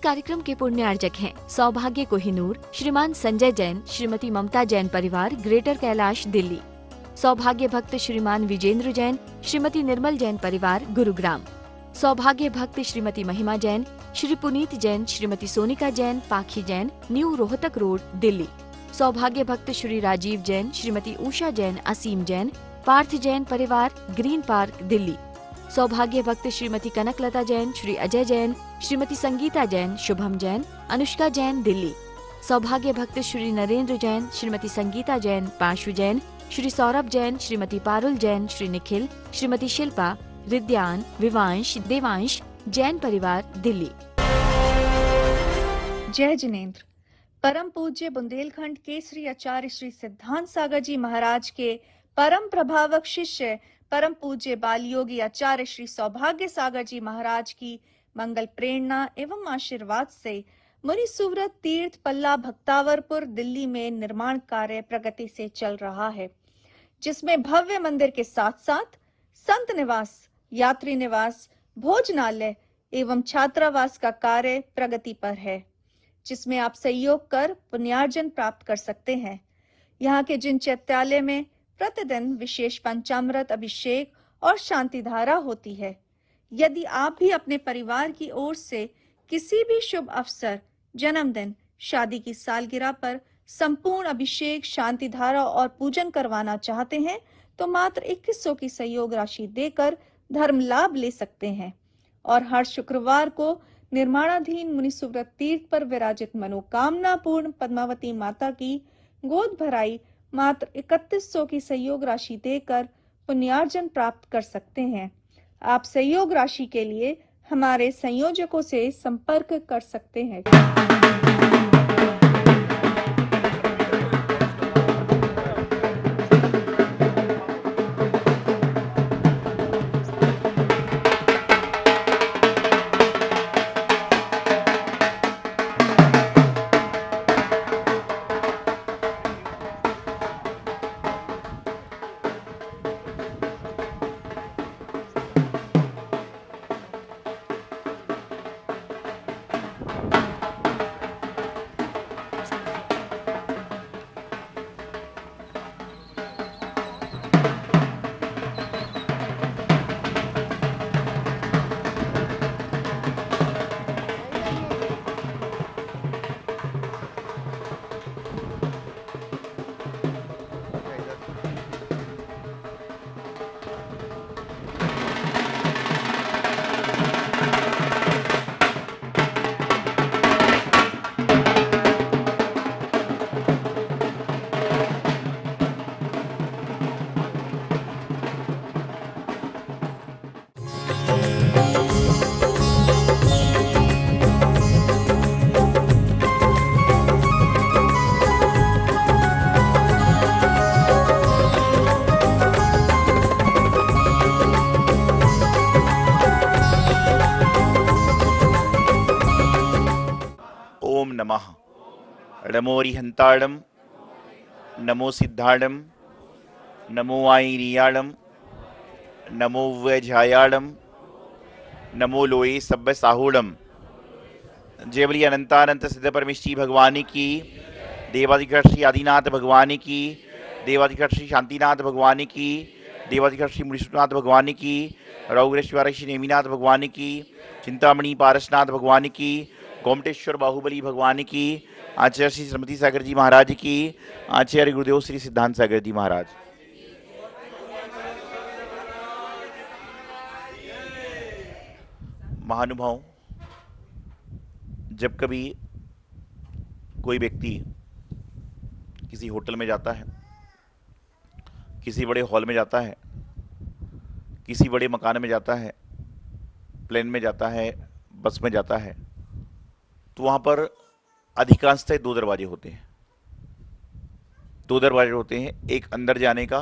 कार्यक्रम के पुण्यार्जक हैं सौभाग्य कोहिनूर, श्रीमान संजय जैन, श्रीमती ममता जैन परिवार, ग्रेटर कैलाश, दिल्ली। सौभाग्य भक्त श्रीमान विजेंद्र जैन, श्रीमती निर्मल जैन परिवार, गुरुग्राम। सौभाग्य भक्त श्रीमती महिमा जैन, श्री पुनीत जैन, श्रीमती सोनिका जैन, पाखी जैन, न्यू रोहतक रोड, दिल्ली। सौभाग्य भक्त श्री राजीव जैन, श्रीमती उषा जैन, असीम जैन, पार्थ जैन परिवार, ग्रीन पार्क, दिल्ली। सौभाग्य भक्त श्रीमती कनकलता जैन, श्री अजय जैन, श्रीमती संगीता जैन, शुभम जैन, अनुष्का जैन, दिल्ली। सौभाग्य भक्त श्री नरेंद्र जैन, श्रीमती संगीता जैन, पाशु जैन, श्री सौरभ जैन, श्रीमती पारुल जैन, श्री निखिल, श्रीमती शिल्पा, रिद्यान, विवांश, देवांश जैन परिवार, दिल्ली। जय जिनेन्द्र। परम पूज्य बुंदेलखंड केसरी आचार्य श्री सिद्धांत सागर जी महाराज के परम प्रभावक शिष्य परम पूज्य बाल योगी आचार्य श्री सौभाग्य सागर जी महाराज की मंगल प्रेरणा एवं आशीर्वाद से मुनि सुव्रत तीर्थ पल्ला भक्तावरपुर, दिल्ली में निर्माण कार्य प्रगति से चल रहा है, जिसमें भव्य मंदिर के साथ साथ संत निवास, यात्री निवास, भोजनालय एवं छात्रावास का कार्य प्रगति पर है, जिसमें आप सहयोग कर पुण्यार्जन प्राप्त कर सकते हैं। यहाँ के जिन चैत्यालय में प्रतिदिन विशेष पंचामृत अभिषेक और शांति धारा होती है, यदि आप भी अपने परिवार की ओर से किसी भी शुभ अवसर, जन्मदिन, शादी की सालगिरह पर संपूर्ण अभिषेक, शांति धारा और पूजन करवाना चाहते हैं, तो मात्र 2100 की सहयोग राशि देकर धर्म लाभ ले सकते हैं। और हर शुक्रवार को निर्माणाधीन मुनि सुव्रत तीर्थ पर विराजित मनोकामना पूर्ण पद्मावती माता की गोद भराई मात्र 3100 की सहयोग राशि देकर पुण्यार्जन प्राप्त कर सकते हैं। आप सहयोग राशि के लिए हमारे संयोजकों से संपर्क कर सकते हैं। ओम नमः णमोरिहंताड़म, नमो सिद्धाड़म, नमो आईरियाड़म, नमो वैझायाड़म, नमो लोए सब्ब साहूड़म। जय बली अनंतानंत सिद्ध परमेश्वरी भगवानी की, देवाधिकार श्री आदिनाथ भगवानी की, देवाधिकार श्री शांतिनाथ भगवानी की, देवाधिकार श्री मुनीश्वरनाथ भगवानी की, रौग्रेश्वर श्री नेमिनाथ भगवानी की, चिंतामणि पारसनाथ भगवानी की, गोमटेश्वर बाहुबली भगवान की, आचार्य श्री श्रीमती सागर जी महाराज की, आचार्य गुरुदेव श्री सिद्धांत सागर जी महाराज। महानुभाव, जब कभी कोई व्यक्ति किसी होटल में जाता है, किसी बड़े हॉल में जाता है, किसी बड़े मकान में जाता है, प्लेन में जाता है, बस में जाता है, तो वहां पर अधिकांशतः 2 दरवाजे होते हैं। 2 दरवाजे होते हैं, एक अंदर जाने का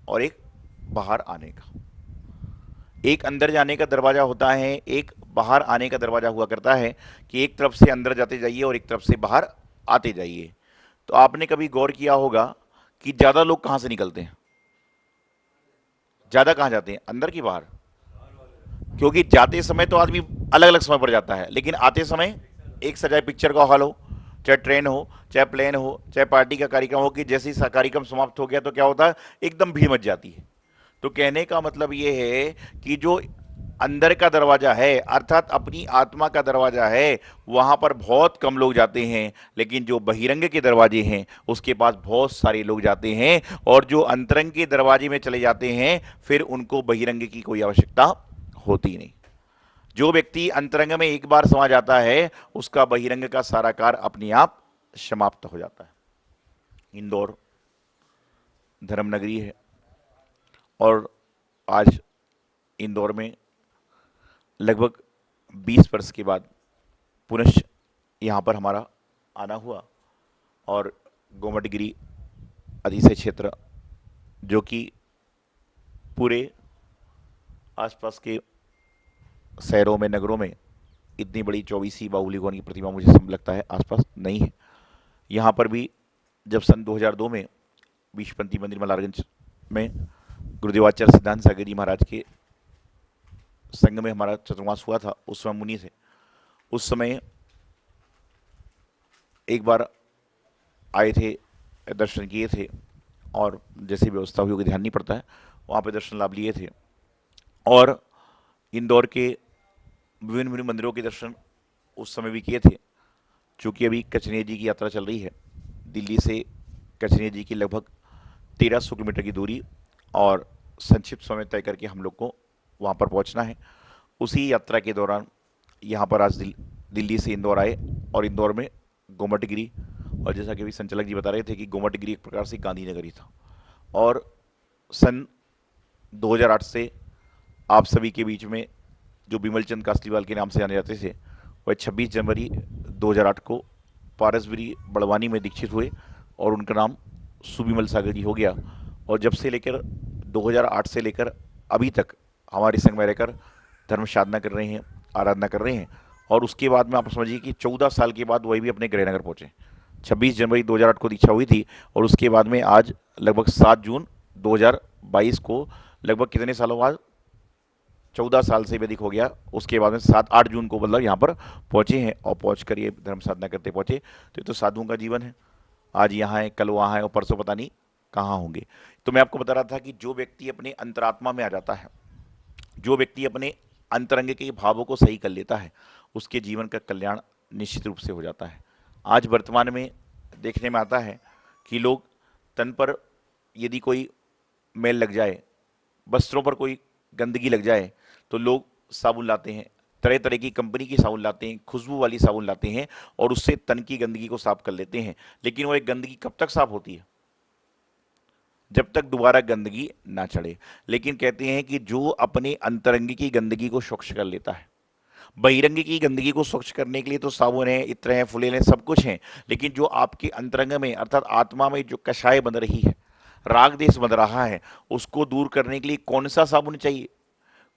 और एक बाहर आने का। एक अंदर जाने का दरवाजा होता है, एक बाहर आने का दरवाजा हुआ करता है कि एक तरफ से अंदर जाते जाइए और एक तरफ से बाहर आते जाइए। तो आपने कभी गौर किया होगा कि ज्यादा लोग कहां से निकलते हैं? ज्यादा कहां जाते हैं, अंदर की बाहर? क्योंकि जाते समय तो आदमी अलग अलग समय पर जाता है, लेकिन आते समय एक सजाए पिक्चर का हॉल हो, चाहे ट्रेन हो, चाहे प्लेन हो, चाहे पार्टी का कार्यक्रम हो, कि जैसे ही कार्यक्रम समाप्त हो गया तो क्या होता है, एकदम भीड़ मच जाती है। तो कहने का मतलब ये है कि जो अंदर का दरवाजा है, अर्थात अपनी आत्मा का दरवाजा है, वहां पर बहुत कम लोग जाते हैं, लेकिन जो बहिरंग के दरवाजे हैं उसके पास बहुत सारे लोग जाते हैं। और जो अंतरंग के दरवाजे में चले जाते हैं फिर उनको बहिरंग की कोई आवश्यकता होती नहीं। जो व्यक्ति अंतरंग में एक बार समा जाता है उसका बहिरंग का सारा कार्य अपने आप समाप्त हो जाता है। इंदौर धर्मनगरी है और आज इंदौर में लगभग 20 वर्ष के बाद पुनः यहाँ पर हमारा आना हुआ। और गोमटगिरी अधिशय क्षेत्र जो कि पूरे आसपास के शहरों में, नगरों में इतनी बड़ी 24वीं बाहुली भगवान की प्रतिमा मुझे लगता है आसपास नहीं है। यहाँ पर भी जब सन 2002 में विश्वपंथी मंदिर मलारगंज में गुरुदेवाचार्य सिद्धांत सागर जी महाराज के संग में हमारा चतुर्मास हुआ था, उस समय मुनि थे। उस समय एक बार आए थे, दर्शन किए थे और जैसी व्यवस्था हुई होगी ध्यान नहीं पड़ता है, वहाँ पे दर्शन लाभ लिए थे। और इंदौर के विभिन्न विभिन्न मंदिरों के दर्शन उस समय भी किए थे। चूँकि अभी कचनेर जी की यात्रा चल रही है, दिल्ली से कचनेर जी की लगभग 1300 किलोमीटर की दूरी और संक्षिप्त समय तय करके हम लोग को वहाँ पर पहुँचना है। उसी यात्रा के दौरान यहाँ पर आज दिल्ली से इंदौर आए और इंदौर में गोमटगिरी, और जैसा कि अभी संचालक जी बता रहे थे कि गोमटगिरी एक प्रकार से गांधीनगर ही था। और सन 2008 से आप सभी के बीच में जो बिमल चंद कासलीवाल के नाम से जाने जाते थे, वह 26 जनवरी 2008 को पारसगिरी बड़वानी में दीक्षित हुए और उनका नाम सुबिमल सागर जी हो गया। और जब से लेकर 2008 से लेकर अभी तक हमारे संग में रहकर धर्म साधना कर रहे हैं, आराधना कर रहे हैं। और उसके बाद में आप समझिए कि 14 साल के बाद वही भी अपने गृहनगर पहुँचे। 26 जनवरी 2008 को दीक्षा हुई थी और उसके बाद में आज लगभग 7 जून 2022 को, लगभग कितने सालों बाद, 14 साल से भी अधिक हो गया, उसके बाद में 7-8 जून को मतलब यहाँ पर पहुँचे हैं। और पहुँच कर ये धर्म साधना करते पहुँचे। तो ये तो साधुओं का जीवन है, आज यहाँ है, कल वहाँ है और परसों पता नहीं कहाँ होंगे। तो मैं आपको बता रहा था कि जो व्यक्ति अपने अंतरात्मा में आ जाता है, जो व्यक्ति अपने अंतरंग के भावों को सही कर लेता है, उसके जीवन का कल्याण निश्चित रूप से हो जाता है। आज वर्तमान में देखने में आता है कि लोग तन पर यदि कोई मैल लग जाए, वस्त्रों पर कोई गंदगी लग जाए, तो लोग साबुन लाते हैं, तरह तरह की कंपनी की साबुन लाते हैं, खुशबू वाली साबुन लाते हैं और उससे तन की गंदगी को साफ कर लेते हैं। लेकिन वो एक गंदगी कब तक साफ होती है? जब तक दोबारा गंदगी ना चढ़े। लेकिन कहते हैं कि जो अपने अंतरंग की गंदगी को स्वच्छ कर लेता है, बहिरंग की गंदगी को स्वच्छ करने के लिए तो साबुन है, इत्र है, फुलेल है, सब कुछ है, लेकिन जो आपके अंतरंग में अर्थात आत्मा में जो कषाय बन रही है, राग देश बन रहा है, उसको दूर करने के लिए कौन सा साबुन चाहिए,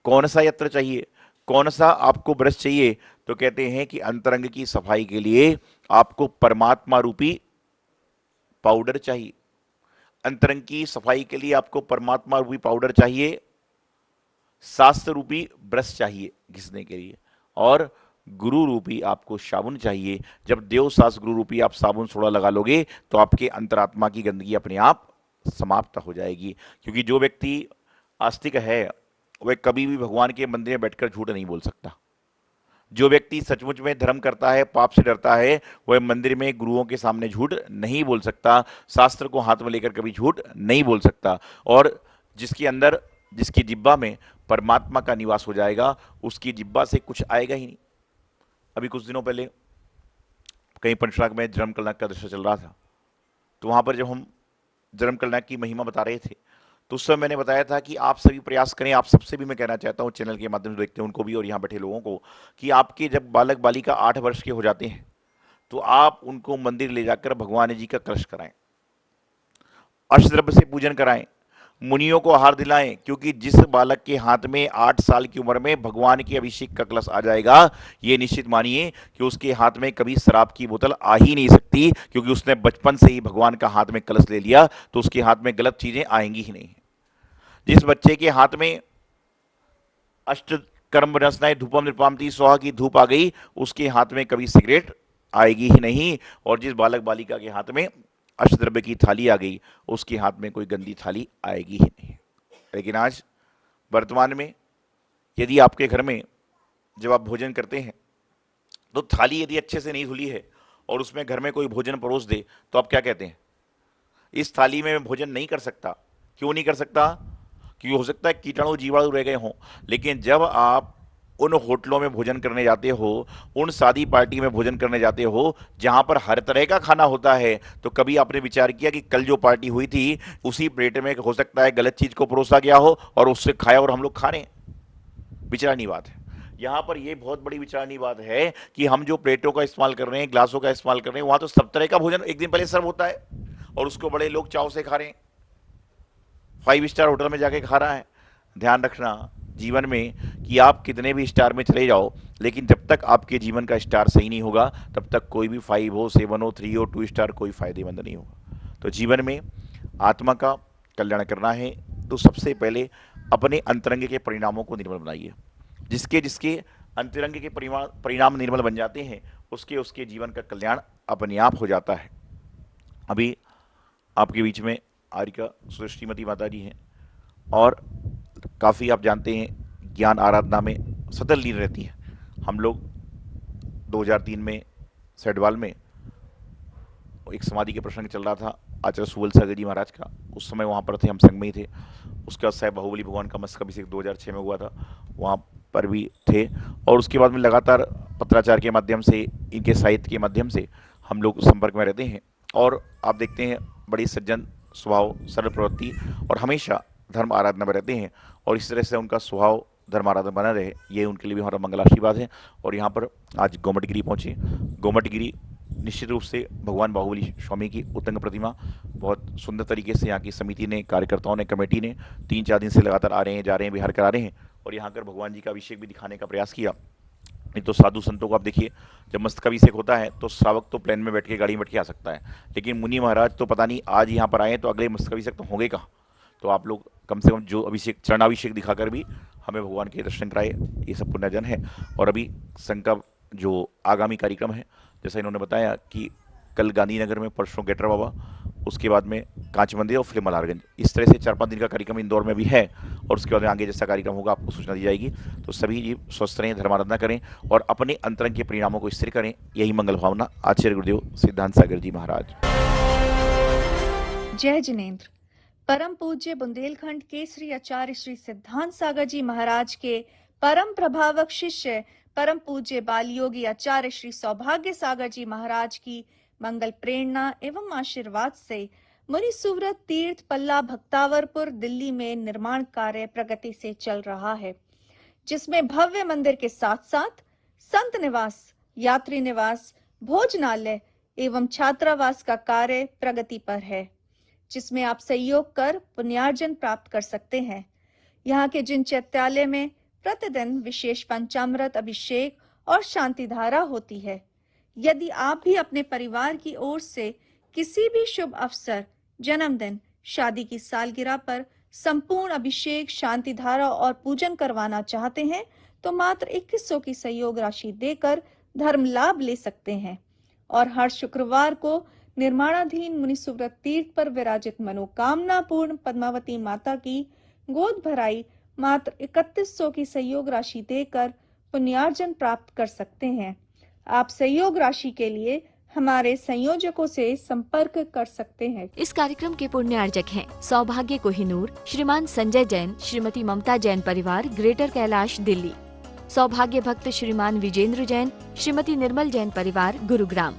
कौन सा यत्र चाहिए, कौन सा आपको ब्रश चाहिए? तो कहते हैं कि अंतरंग की सफाई के लिए आपको परमात्मा रूपी पाउडर चाहिए। अंतरंग की सफाई के लिए आपको परमात्मा रूपी पाउडर चाहिए, शास्त्र रूपी ब्रश चाहिए घिसने के लिए, और गुरु रूपी आपको साबुन चाहिए। जब देव शास्त्र गुरु रूपी आप साबुन सोडा लगा लोगे तो आपके अंतरात्मा की गंदगी अपने आप समाप्त हो जाएगी। क्योंकि जो व्यक्ति आस्तिक है वह कभी भी भगवान के मंदिर में बैठकर झूठ नहीं बोल सकता। जो व्यक्ति सचमुच में धर्म करता है, पाप से डरता है, वह मंदिर में गुरुओं के सामने झूठ नहीं बोल सकता, शास्त्र को हाथ में लेकर कभी झूठ नहीं बोल सकता। और जिसके अंदर, जिसकी जिब्बा में परमात्मा का निवास हो जाएगा, उसकी जिब्बा से कुछ आएगा ही नहीं। अभी कुछ दिनों पहले कहीं पंचनाग में जन्म कलनाग का दृश्य चल रहा था, तो वहाँ पर जब हम जन्म कलनाग की महिमा बता रहे थे तो उस समय मैंने बताया था कि आप सभी प्रयास करें, आप सबसे भी मैं कहना चाहता हूँ, चैनल के माध्यम से देखते हैं उनको भी और यहाँ बैठे लोगों को, कि आपके जब बालक बालिका 8 वर्ष के हो जाते हैं तो आप उनको मंदिर ले जाकर भगवान जी का कलश कराएं, अष्टद्रव्य से पूजन कराएं, मुनियों को आहार दिलाएं। क्योंकि जिस बालक के हाथ में 8 साल की उम्र में भगवान के अभिषेक का कलश आ जाएगा, ये निश्चित मानिए कि उसके हाथ में कभी शराब की बोतल आ ही नहीं सकती, क्योंकि उसने बचपन से ही भगवान का हाथ में कलश ले लिया, तो उसके हाथ में गलत चीजें आएंगी ही नहीं। जिस बच्चे के हाथ में अष्ट कर्म रसनाय धूपम निर्पामती स्वाहा की धूप आ गई, उसके हाथ में कभी सिगरेट आएगी ही नहीं। और जिस बालक बालिका के हाथ में अष्टद्रव्य की थाली आ गई, उसके हाथ में कोई गंदी थाली आएगी ही नहीं। लेकिन आज वर्तमान में यदि आपके घर में जब आप भोजन करते हैं तो थाली यदि अच्छे से नहीं धुली है और उसमें घर में कोई भोजन परोस दे, तो आप क्या कहते हैं? इस थाली में मैं भोजन नहीं कर सकता। क्यों नहीं कर सकता? क्योंकि हो सकता है कीटाणु जीवाणु रह गए हों। लेकिन जब आप उन होटलों में भोजन करने जाते हो, उन शादी पार्टी में भोजन करने जाते हो जहां पर हर तरह का खाना होता है, तो कभी आपने विचार किया कि कल जो पार्टी हुई थी उसी प्लेट में हो सकता है गलत चीज को परोसा गया हो और उससे खाया और हम लोग खा रहे हैं? विचारनीय बात है। यहाँ पर यह बहुत बड़ी विचारनीय बात है कि हम जो प्लेटों का इस्तेमाल कर रहे हैं, ग्लासों का इस्तेमाल कर रहे हैं, वहां तो सब तरह का भोजन एक दिन पहले सर्व होता है और उसको बड़े लोग चाव से खा रहे हैं, 5 स्टार होटल में जाके खा रहा है। ध्यान रखना जीवन में कि आप कितने भी स्टार में चले जाओ, लेकिन जब तक आपके जीवन का स्टार सही नहीं होगा तब तक कोई भी 5 हो, 7 हो, 3 हो, 2 स्टार कोई फायदेमंद नहीं होगा। तो जीवन में आत्मा का कल्याण करना है तो सबसे पहले अपने अंतरंग के परिणामों को निर्मल बनाइए। जिसके जिसके अंतरंग के परिणाम निर्मल बन जाते हैं, उसके उसके जीवन का कल्याण अपने आप हो जाता है। अभी आपके बीच में आरिका श्रीमती माता जी हैं और काफ़ी आप जानते हैं ज्ञान आराधना में सतत लीन रहती हैं। हम लोग 2003 में सैडवाल में एक समाधि के प्रसंग चल रहा था आचार्य सुबल सागर जी महाराज का, उस समय वहाँ पर थे, हम संग में ही थे। उसके बाद साहब बाहुबली भगवान का मस्तक अभिषेक 2006 में हुआ था, वहाँ पर भी थे। और उसके बाद में लगातार पत्राचार के माध्यम से, इनके साहित्य के माध्यम से हम लोग संपर्क में रहते हैं। और आप देखते हैं बड़ी सज्जन स्वभाव, सरल प्रवृत्ति और हमेशा धर्म आराधना में रहते हैं। और इस तरह से उनका स्वभाव धर्म आराधना बना रहे, ये उनके लिए भी हमारा मंगलाशीर्वाद है। और यहाँ पर आज गोमटगिरी पहुँचे। गोमटगिरी निश्चित रूप से भगवान बाहुबली स्वामी की उत्तंग प्रतिमा बहुत सुंदर तरीके से यहाँ की समिति ने, कार्यकर्ताओं ने, कमेटी ने 3-4 दिन से लगातार आ रहे हैं, जा रहे हैं, विहार करा रहे हैं और यहाँ कर भगवान जी का अभिषेक भी दिखाने का प्रयास किया। नहीं तो साधु संतों को आप देखिए, जब मस्तक अभिषेक होता है तो श्रावक तो प्लेन में बैठ के, गाड़ी में बैठ के आ सकता है, लेकिन मुनि महाराज तो पता नहीं आज यहाँ पर आए तो अगले मस्तक अभिषेक तो होंगे कहाँ। तो आप लोग कम से कम जो अभिषेक, चरणाभिषेक दिखाकर भी हमें भगवान के दर्शन कराए, ये सब पुण्यजन है। और अभी संघ का जो आगामी कार्यक्रम है, जैसा इन्होंने बताया कि कल गांधीनगर में, परसों गेटर बाबा, उसके बाद में कांच मंदिर और फिर मल्हारगंज, इस तरह से 4-5 दिन का कार्यक्रम इंदौर में भी है। और उसके बाद में आगे जैसा कार्यक्रम होगा आपको सूचना दी जाएगी। तो सभी जी स्वस्थ रहें, धर्माराधना करें और अपने अंतरंग के परिणामों को स्थिर करें, यही मंगल भावना आचार्य गुरुदेव सिद्धांत सागर जी महाराज। जय जिनेन्द्र। परम पूज्य बुंदेलखंड केसरी आचार्य श्री सिद्धांत सागर जी महाराज के परम प्रभावक शिष्य परम पूज्य बाल योगी आचार्य श्री सौभाग्य सागर जी महाराज की मंगल प्रेरणा एवं आशीर्वाद से मुनि सुव्रत तीर्थ पल्ला भक्तावरपुर दिल्ली में निर्माण कार्य प्रगति से चल रहा है, जिसमें भव्य मंदिर के साथ साथ संत निवास, यात्री निवास, भोजनालय एवं छात्रावास का कार्य प्रगति पर है, जिसमें आप सहयोग कर पुण्यार्जन प्राप्त कर सकते हैं। यहाँ के जिन चैत्यालय में प्रतिदिन विशेष पंचामृत अभिषेक और शांति धारा होती है, यदि आप भी अपने परिवार की ओर से किसी भी शुभ अवसर, जन्मदिन, शादी की सालगिरह पर संपूर्ण अभिषेक, शांति धारा और पूजन करवाना चाहते हैं तो मात्र 2100 की सहयोग राशि देकर धर्म लाभ ले सकते हैं। और हर शुक्रवार को निर्माणाधीन मुनि सुव्रत तीर्थ पर विराजित मनोकामना पूर्ण पद्मावती माता की गोद भराई मात्र 3100 की सहयोग राशि देकर पुण्यार्जन प्राप्त कर सकते हैं। आप सहयोग राशि के लिए हमारे संयोजकों से संपर्क कर सकते हैं। इस कार्यक्रम के पुण्यार्जक हैं सौभाग्य कोहिनूर, श्रीमान संजय जैन, श्रीमती ममता जैन परिवार, ग्रेटर कैलाश दिल्ली। सौभाग्य भक्त श्रीमान विजेंद्र जैन, श्रीमती निर्मल जैन परिवार, गुरुग्राम।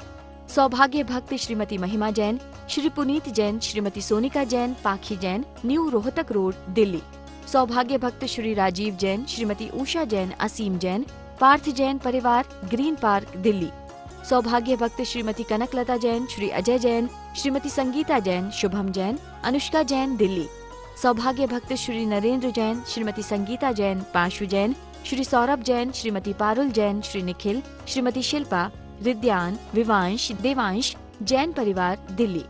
सौभाग्य भक्त श्रीमती महिमा जैन, श्री पुनीत जैन, श्रीमती सोनिका जैन, पाखी जैन, न्यू रोहतक रोड, दिल्ली। सौभाग्य भक्त श्री राजीव जैन, श्रीमती उषा जैन, असीम जैन, पार्थ जैन परिवार, ग्रीन पार्क, दिल्ली। सौभाग्य भक्त श्रीमती कनकलता जैन, श्री अजय जैन, श्रीमती संगीता जैन, शुभम जैन, अनुष्का जैन, दिल्ली। सौभाग्य भक्त श्री नरेंद्र जैन, श्रीमती संगीता जैन, पाशु जैन, श्री सौरभ जैन, श्रीमती पारुल जैन, श्री निखिल, श्रीमती शिल्पा, रिद्यान, विवांश, देवांश जैन परिवार, दिल्ली।